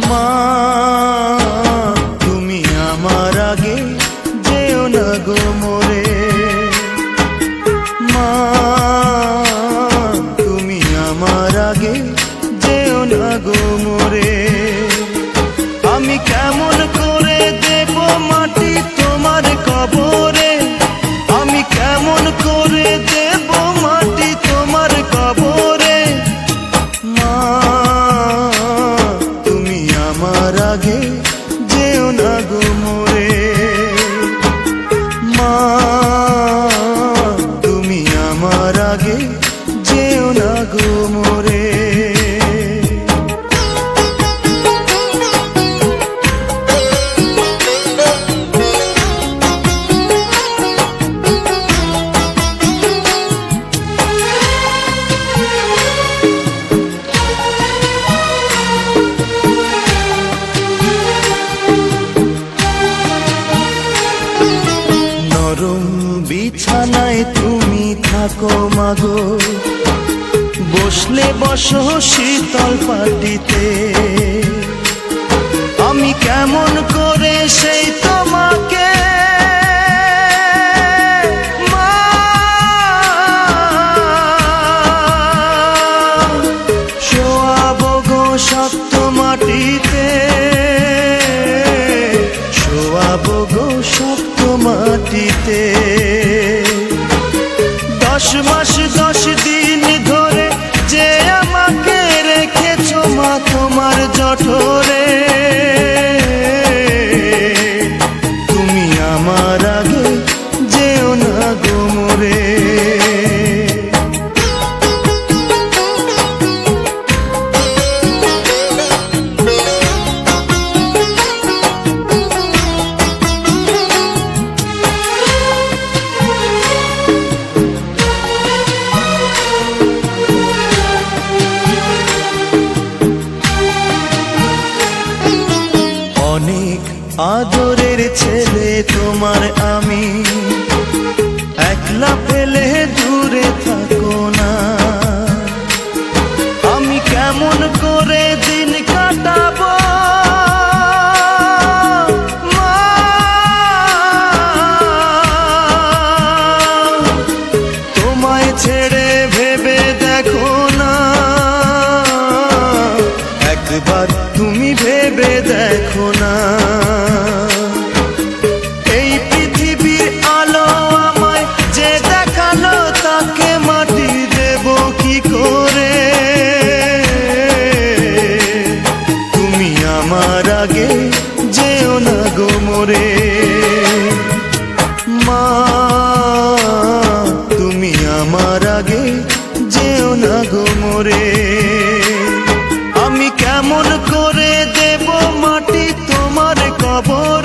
মা তুমি আমার আগে যেও না গো মোরে, মা তুমি আমার আগে যেও না গো মোরে। আমি কেমন করে দেব মাটি তোমার কবরে, আমি কেমন করে দেব মাটি তোমার কবরে। মা তুমি আমার আগে যেও না গো মোরে, মা তুমি আমার আগে যেও না গো মোরে। নরম বিছানায় তুমি থাকো মাগো, বসলে বসো শীতল পাটিতে। আমি কেমন করে সেই তোমাকে মা শোয়াবো গো শক্ত মাটিতে, শোয়াবো গো শক্ত মাটিতে। 10 মাস 10 দিন ধরে যে আমাকে রেখেছো মা তোমার জঠরে, তুমি আমার আগে যেও না গো মোরে। অনেক আদরের ছেলে তোমার আমি, একলা ফেলে দূরে থাকো না। আমি কেমন করে দিন কাটাবো মা, তোমায় ছেড়ে ভেবে দেখো না, একবার তুমি ভেবে দেখো না। এই পৃথিবীর আলো আমায় যে দেখালো, তাকে মাটি দেব কি করে। তুমি আমার আগে যেও না গো মোরে, মা তুমি আমার আগে যেও না গো মোরে। আমি কেমন করে দেব মাটি তোমার কবরে।